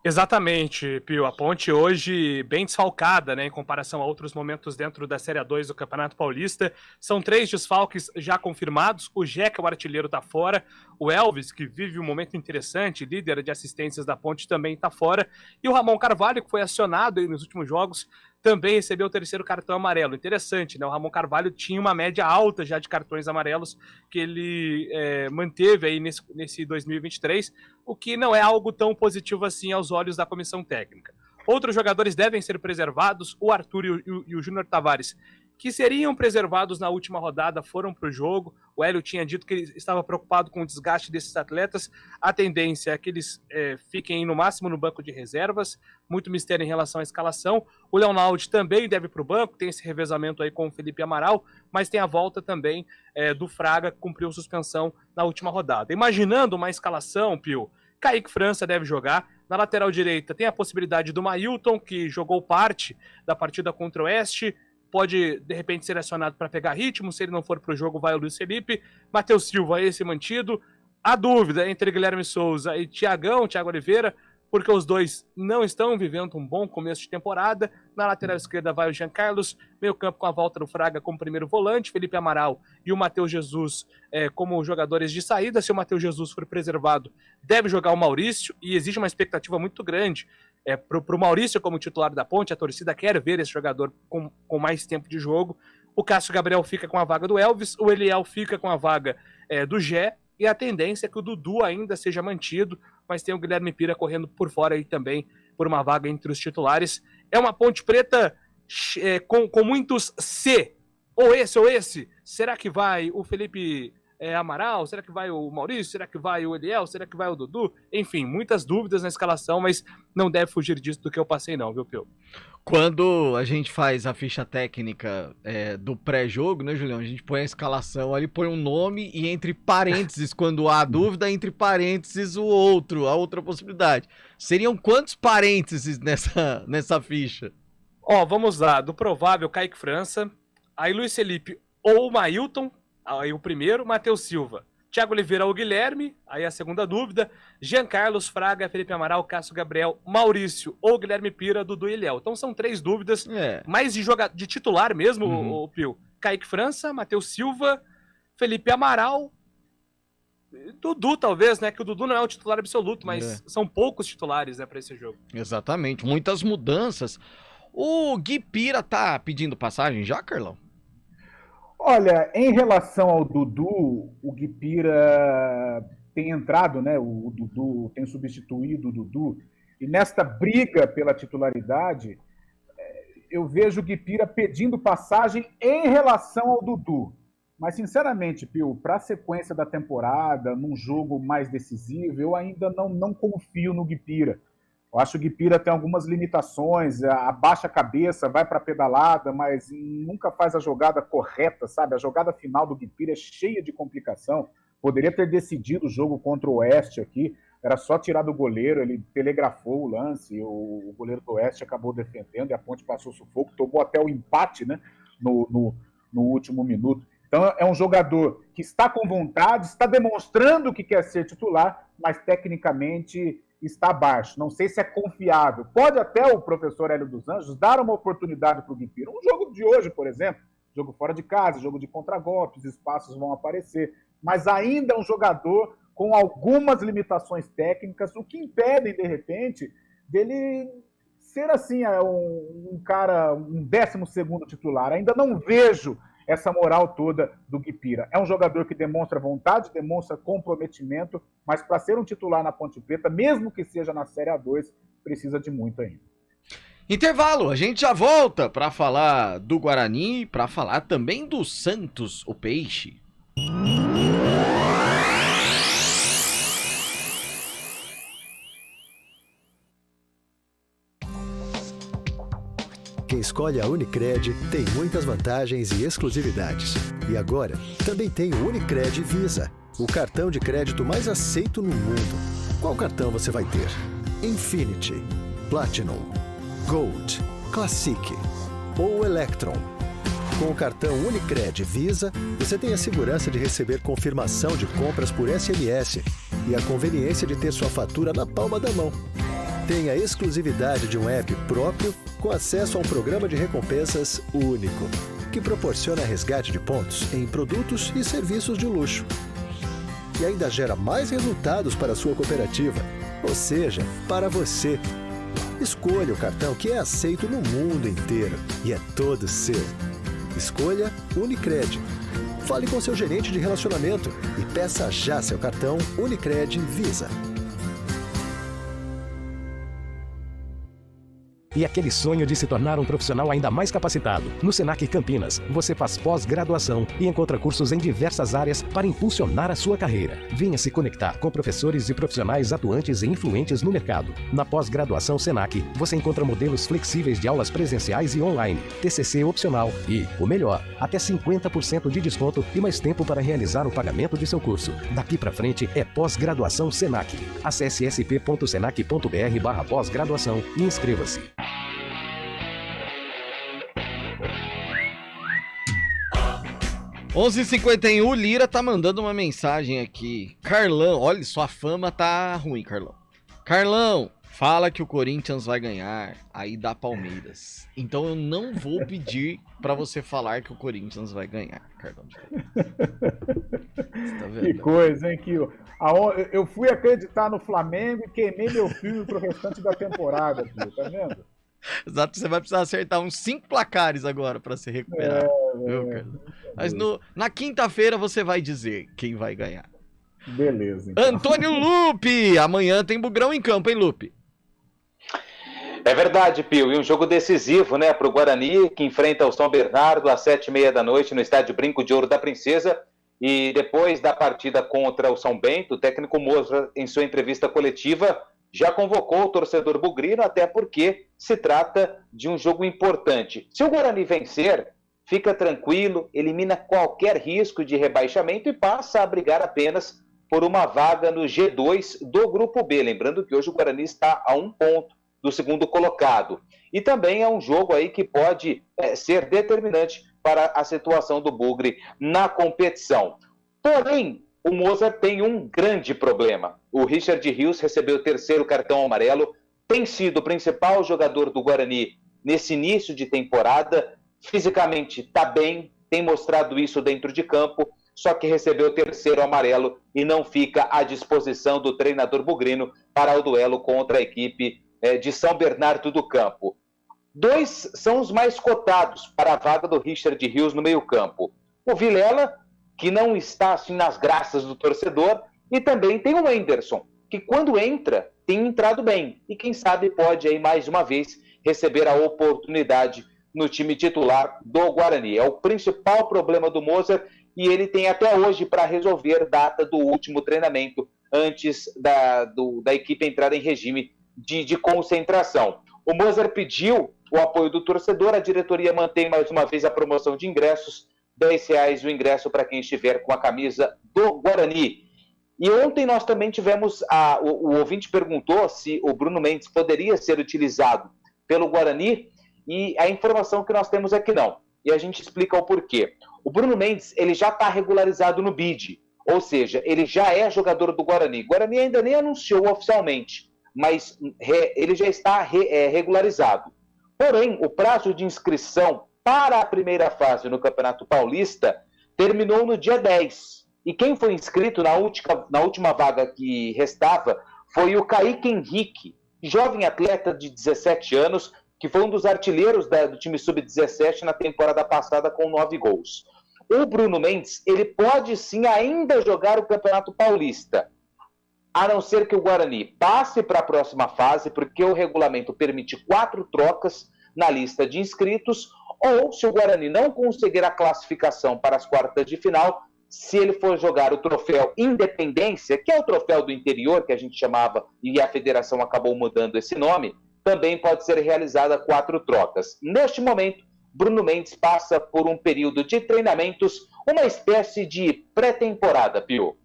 Exatamente, Pio. A Ponte hoje bem desfalcada, né, em comparação a outros momentos dentro da Série A2 do Campeonato Paulista. São 3 desfalques já confirmados. O Jeca, o artilheiro, tá fora. O Elvis, que vive um momento interessante, líder de assistências da Ponte, também tá fora. E o Ramon Carvalho, que foi acionado aí nos últimos jogos, também recebeu o 3º cartão amarelo. Interessante, né? O Ramon Carvalho tinha uma média alta já de cartões amarelos que ele manteve aí nesse 2023, o que não é algo tão positivo assim aos olhos da comissão técnica. Outros jogadores devem ser preservados, o Arthur e o Júnior Tavares, que seriam preservados na última rodada, foram para o jogo. O Hélio tinha dito que ele estava preocupado com o desgaste desses atletas. A tendência é que eles fiquem no máximo no banco de reservas. Muito mistério em relação à escalação. O Leonaldo também deve para o banco, tem esse revezamento aí com o Felipe Amaral, mas tem a volta também do Fraga, que cumpriu suspensão na última rodada. Imaginando uma escalação, Pio, Kaique França deve jogar. Na lateral direita tem a possibilidade do Mailton, que jogou parte da partida contra o Oeste. Pode, de repente, ser acionado para pegar ritmo. Se ele não for para o jogo, vai o Luiz Felipe. Matheus Silva, esse mantido. A dúvida entre Guilherme Souza e Thiago Oliveira, porque os dois não estão vivendo um bom começo de temporada. Na lateral esquerda vai o Jean Carlos, meio campo com a volta do Fraga como primeiro volante, Felipe Amaral e o Matheus Jesus como jogadores de saída. Se o Matheus Jesus for preservado, deve jogar o Maurício, e existe uma expectativa muito grande para o Maurício como titular da Ponte. A torcida quer ver esse jogador com mais tempo de jogo. O Cássio Gabriel fica com a vaga do Elvis, o Eliel fica com a vaga do Gé, e a tendência é que o Dudu ainda seja mantido, mas tem o Guilherme Pira correndo por fora aí também, por uma vaga entre os titulares. É uma Ponte Preta com muitos C, ou esse. Será que vai o Felipe Amaral? Será que vai o Maurício? Será que vai o Eliel? Será que vai o Dudu? Enfim, muitas dúvidas na escalação, mas não deve fugir disso do que eu passei não, viu, Pio? Quando a gente faz a ficha técnica do pré-jogo, né, Julião? A gente põe a escalação ali, põe um nome e entre parênteses, quando há dúvida, entre parênteses a outra possibilidade. Seriam quantos parênteses nessa ficha? Vamos lá. Do provável, Kaique França, aí Luiz Felipe ou Mailton, aí o primeiro, Matheus Silva, Thiago Oliveira ou Guilherme, aí a segunda dúvida, Jean Carlos, Fraga, Felipe Amaral, Cássio Gabriel, Maurício ou Guilherme Pira, Dudu e Eliel. Então são 3 dúvidas, mais de titular mesmo, o Pio. Kaique França, Matheus Silva, Felipe Amaral, Dudu talvez, né, que o Dudu não é o titular absoluto, mas são poucos titulares, né, para esse jogo. Exatamente, muitas mudanças. O Gui Pira tá pedindo passagem já, Carlão? Olha, em relação ao Dudu, o Guipira tem entrado, né? O Dudu tem substituído o Dudu, e nesta briga pela titularidade, eu vejo o Guipira pedindo passagem em relação ao Dudu. Mas, sinceramente, Pio, para a sequência da temporada, num jogo mais decisivo, eu ainda não confio no Guipira. Eu acho que o Guipira tem algumas limitações, abaixa a cabeça, vai para a pedalada, mas nunca faz a jogada correta, sabe? A jogada final do Guipira é cheia de complicação. Poderia ter decidido o jogo contra o Oeste aqui, era só tirar do goleiro, ele telegrafou o lance, o goleiro do Oeste acabou defendendo e a Ponte passou sufoco, tomou até o empate, né, no último minuto. Então é um jogador que está com vontade, está demonstrando que quer ser titular, mas tecnicamente está abaixo. Não sei se é confiável. Pode até o professor Hélio dos Anjos dar uma oportunidade para o Guipira. Um jogo de hoje, por exemplo, jogo fora de casa, jogo de contragolpes, espaços vão aparecer. Mas ainda é um jogador com algumas limitações técnicas, o que impedem, de repente, dele ser assim, um cara, um 12º titular. Ainda não vejo essa moral toda do Guipira. É um jogador que demonstra vontade, demonstra comprometimento, mas para ser um titular na Ponte Preta, mesmo que seja na Série A2, precisa de muito ainda. Intervalo, a gente já volta para falar do Guarani, para falar também do Santos, o Peixe. Quem escolhe a Unicred tem muitas vantagens e exclusividades. E agora, também tem o Unicred Visa, o cartão de crédito mais aceito no mundo. Qual cartão você vai ter? Infinity, Platinum, Gold, Classic ou Electron? Com o cartão Unicred Visa, você tem a segurança de receber confirmação de compras por SMS e a conveniência de ter sua fatura na palma da mão. Tem a exclusividade de um app próprio com acesso a um programa de recompensas único, que proporciona resgate de pontos em produtos e serviços de luxo. E ainda gera mais resultados para a sua cooperativa, ou seja, para você. Escolha o cartão que é aceito no mundo inteiro e é todo seu. Escolha Unicred. Fale com seu gerente de relacionamento e peça já seu cartão Unicred Visa. E aquele sonho de se tornar um profissional ainda mais capacitado. No Senac Campinas, você faz pós-graduação e encontra cursos em diversas áreas para impulsionar a sua carreira. Venha se conectar com professores e profissionais atuantes e influentes no mercado. Na pós-graduação Senac, você encontra modelos flexíveis de aulas presenciais e online, TCC opcional e, o melhor, até 50% de desconto e mais tempo para realizar o pagamento de seu curso. Daqui para frente é pós-graduação Senac. Acesse sp.senac.br/pós-graduação e inscreva-se. 11h51, o Lira tá mandando uma mensagem aqui. Carlão, olha, sua fama tá ruim, Carlão. Carlão, fala que o Corinthians vai ganhar, aí dá Palmeiras. Então eu não vou pedir pra você falar que o Corinthians vai ganhar, Carlão. Tá vendo? Que coisa, hein? Eu fui acreditar no Flamengo e queimei meu filme pro restante da temporada, filho, tá vendo? Exato, você vai precisar acertar uns 5 placares agora pra se recuperar. Mas na quinta-feira você vai dizer quem vai ganhar. Beleza. Então. Antônio Lupe! Amanhã tem Bugrão em campo, hein, Lupe? É verdade, Pio. E um jogo decisivo, né, para o Guarani, que enfrenta o São Bernardo às 19h30 no estádio Brinco de Ouro da Princesa. E depois da partida contra o São Bento, o técnico Moza, em sua entrevista coletiva, já convocou o torcedor bugrino, até porque se trata de um jogo importante. Se o Guarani vencer, fica tranquilo, elimina qualquer risco de rebaixamento e passa a brigar apenas por uma vaga no G2 do Grupo B. Lembrando que hoje o Guarani está a 1 ponto do segundo colocado. E também é um jogo aí que pode ser determinante para a situação do Bugre na competição. Porém, o Mozart tem um grande problema. O Richard Rios recebeu o 3º cartão amarelo, tem sido o principal jogador do Guarani nesse início de temporada, fisicamente está bem, tem mostrado isso dentro de campo, só que recebeu o 3º amarelo e não fica à disposição do treinador bugrino para o duelo contra a equipe de São Bernardo do Campo. 2 são os mais cotados para a vaga do Richard Rios no meio-campo. O Vilela, que não está assim nas graças do torcedor, e também tem o Anderson, que quando entra, tem entrado bem, e quem sabe pode aí mais uma vez receber a oportunidade no time titular do Guarani. É o principal problema do Mozart, e ele tem até hoje para resolver a data do último treinamento, antes da equipe entrar em regime de concentração. O Mozart pediu o apoio do torcedor, a diretoria mantém mais uma vez a promoção de ingressos, R$10 o ingresso para quem estiver com a camisa do Guarani. E ontem nós também tivemos, o ouvinte perguntou se o Bruno Mendes poderia ser utilizado pelo Guarani, e a informação que nós temos é que não. E a gente explica o porquê. O Bruno Mendes, ele já está regularizado no BID, ou seja, ele já é jogador do Guarani. O Guarani ainda nem anunciou oficialmente, mas ele já está regularizado. Porém, o prazo de inscrição para a primeira fase no Campeonato Paulista terminou no dia 10. E quem foi inscrito na última vaga que restava foi o Kaique Henrique, jovem atleta de 17 anos, que foi um dos artilheiros do time sub-17 na temporada passada com 9 gols. O Bruno Mendes, ele pode sim ainda jogar o Campeonato Paulista, a não ser que o Guarani passe para a próxima fase, porque o regulamento permite 4 trocas na lista de inscritos, ou se o Guarani não conseguir a classificação para as quartas de final, se ele for jogar o troféu Independência, que é o troféu do interior, que a gente chamava, e a federação acabou mudando esse nome, também pode ser realizada 4 trocas. Neste momento, Bruno Mendes passa por um período de treinamentos, uma espécie de pré-temporada, Pio.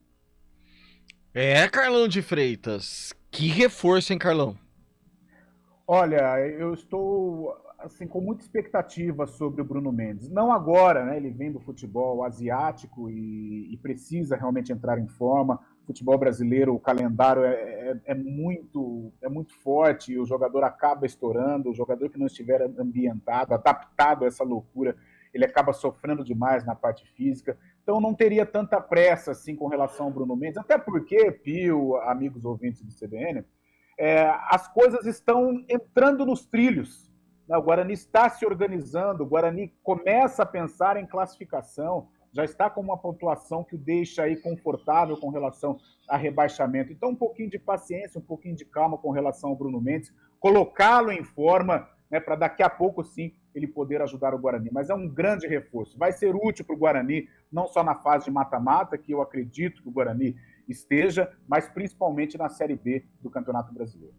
Carlão de Freitas. Que reforço, hein, Carlão? Olha, eu estou assim com muita expectativa sobre o Bruno Mendes. Não agora, né? Ele vem do futebol asiático e precisa realmente entrar em forma. O futebol brasileiro, o calendário é muito forte e o jogador acaba estourando. O jogador que não estiver ambientado, adaptado a essa loucura, ele acaba sofrendo demais na parte física. Então não teria tanta pressa assim com relação ao Bruno Mendes, até porque, Pio, amigos ouvintes do CBN, as coisas estão entrando nos trilhos. O Guarani está se organizando, o Guarani começa a pensar em classificação, já está com uma pontuação que o deixa aí confortável com relação a rebaixamento. Então um pouquinho de paciência, um pouquinho de calma com relação ao Bruno Mendes, colocá-lo em forma, né, para daqui a pouco sim ele poder ajudar o Guarani. Mas é um grande reforço, vai ser útil para o Guarani, não só na fase de mata-mata, que eu acredito que o Guarani esteja, mas principalmente na Série B do Campeonato Brasileiro.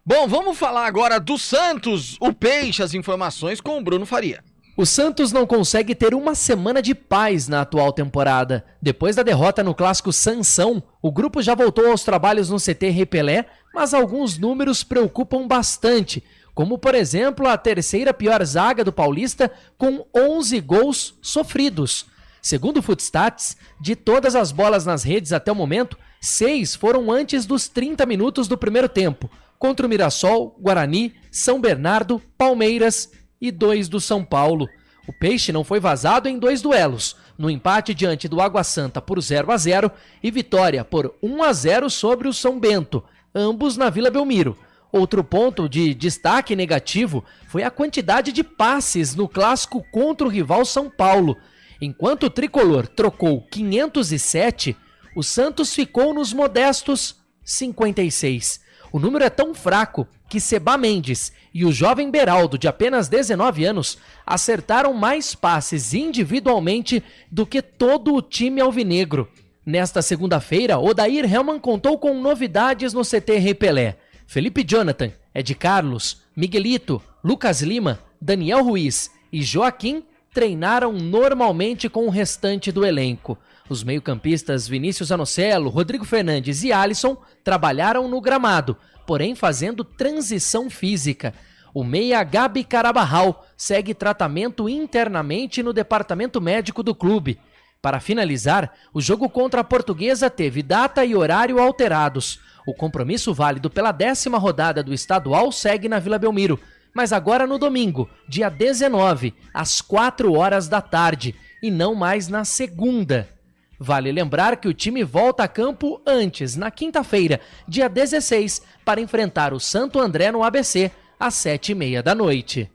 Bom, vamos falar agora do Santos, o Peixe, as informações com o Bruno Faria. O Santos não consegue ter uma semana de paz na atual temporada. Depois da derrota no clássico Sansão, o grupo já voltou aos trabalhos no CT Repelé, mas alguns números preocupam bastante, como por exemplo a terceira pior zaga do Paulista com 11 gols sofridos. Segundo o Footstats, de todas as bolas nas redes até o momento, 6 foram antes dos 30 minutos do primeiro tempo, contra o Mirassol, Guarani, São Bernardo, Palmeiras e 2 do São Paulo. O Peixe não foi vazado em 2 duelos, no empate diante do Água Santa por 0-0 e vitória por 1-0 sobre o São Bento, ambos na Vila Belmiro. Outro ponto de destaque negativo foi a quantidade de passes no clássico contra o rival São Paulo. Enquanto o tricolor trocou 507, o Santos ficou nos modestos 56. O número é tão fraco que Seba Mendes e o jovem Beraldo, de apenas 19 anos, acertaram mais passes individualmente do que todo o time alvinegro. Nesta segunda-feira, Odair Hellmann contou com novidades no CT Repelé. Felipe Jonathan, Ed Carlos, Miguelito, Lucas Lima, Daniel Ruiz e Joaquim treinaram normalmente com o restante do elenco. Os meio-campistas Vinícius Anocelo, Rodrigo Fernandes e Alisson trabalharam no gramado, porém fazendo transição física. O meia Gabi Carabarral segue tratamento internamente no departamento médico do clube. Para finalizar, o jogo contra a Portuguesa teve data e horário alterados. O compromisso válido pela 10ª rodada do estadual segue na Vila Belmiro, mas agora no domingo, dia 19, às 4 da tarde, e não mais na segunda. Vale lembrar que o time volta a campo antes, na quinta-feira, dia 16, para enfrentar o Santo André no ABC, às 7h30 da noite.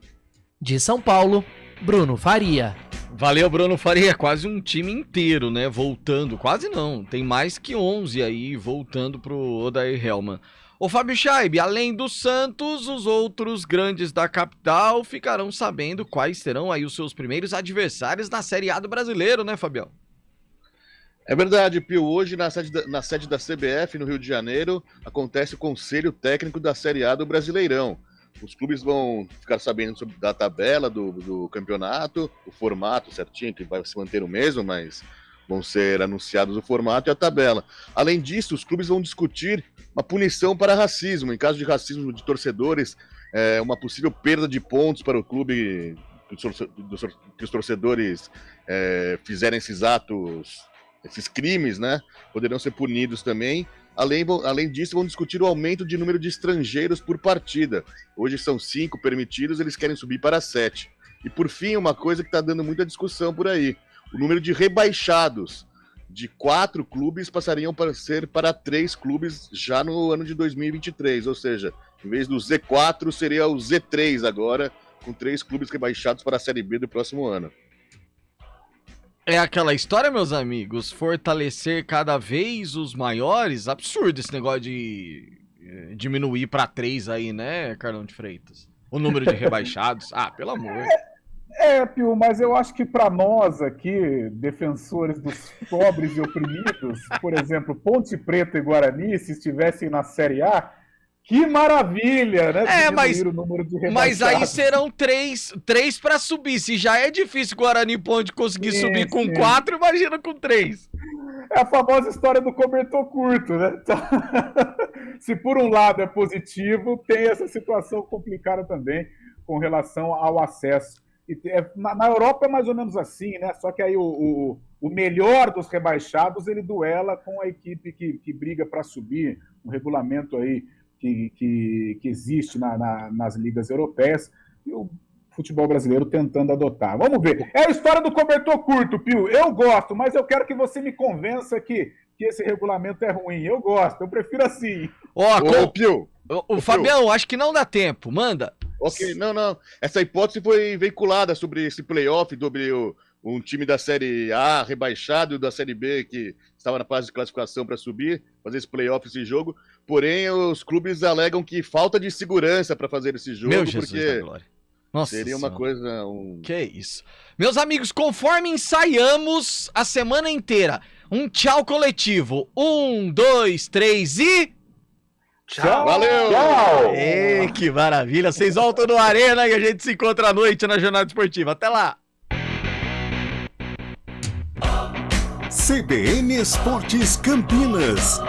De São Paulo, Bruno Faria. Valeu, Bruno Faria. Quase um time inteiro, né? Voltando. Quase não. Tem mais que 11 aí voltando pro Odair Hellmann. Ô Fábio Chaib, além do Santos, os outros grandes da capital ficarão sabendo quais serão aí os seus primeiros adversários na Série A do Brasileiro, né, Fabião? É verdade, Pio. Hoje, na sede da CBF, no Rio de Janeiro, acontece o Conselho Técnico da Série A do Brasileirão. Os clubes vão ficar sabendo da tabela do campeonato, o formato certinho, que vai se manter o mesmo, mas vão ser anunciados o formato e a tabela. Além disso, os clubes vão discutir uma punição para racismo. Em caso de racismo de torcedores, uma possível perda de pontos para o clube que os torcedores fizerem esses atos, esses crimes, né? Poderão ser punidos também. Além disso, vão discutir o aumento de número de estrangeiros por partida. Hoje são 5 permitidos, eles querem subir para 7. E por fim, uma coisa que está dando muita discussão por aí: o número de rebaixados de 4 clubes passariam para ser para 3 clubes já no ano de 2023. Ou seja, em vez do Z4, seria o Z3 agora, com 3 clubes rebaixados para a Série B do próximo ano. É aquela história, meus amigos, fortalecer cada vez os maiores. Absurdo esse negócio de diminuir para 3 aí, né, Carlão de Freitas? O número de rebaixados. Pelo amor. Pio, mas eu acho que para nós aqui, defensores dos pobres e oprimidos, por exemplo, Ponte Preta e Guarani, se estivessem na Série A, que maravilha, né? O número de rebaixados. Mas aí serão 3 para subir. Se já é difícil o Guarani e Ponte conseguir subir com 4, imagina com 3. É a famosa história do cobertor curto, né? Então, se por um lado é positivo, tem essa situação complicada também com relação ao acesso. Na Europa é mais ou menos assim, né? Só que aí o melhor dos rebaixados, ele duela com a equipe que briga para subir, um regulamento aí que existe nas ligas europeias, e o futebol brasileiro tentando adotar. Vamos ver. É a história do cobertor curto, Pio. Eu gosto, mas eu quero que você me convença que esse regulamento é ruim. Eu gosto, eu prefiro assim. Pio. Fabião, acho que não dá tempo. Manda. Ok, não. Essa hipótese foi veiculada sobre esse playoff, sobre um time da Série A rebaixado e da Série B que estava na fase de classificação para subir, fazer esse playoff, esse jogo. Porém, os clubes alegam que falta de segurança para fazer esse jogo, Meu Jesus da glória. Nossa seria uma coisa... Que isso. Meus amigos, conforme ensaiamos a semana inteira, um tchau coletivo. 1, 2, 3 e... Tchau! Valeu! Tchau! Que maravilha! Vocês voltam no Arena e a gente se encontra à noite na Jornada Esportiva. Até lá! CBN Esportes Campinas.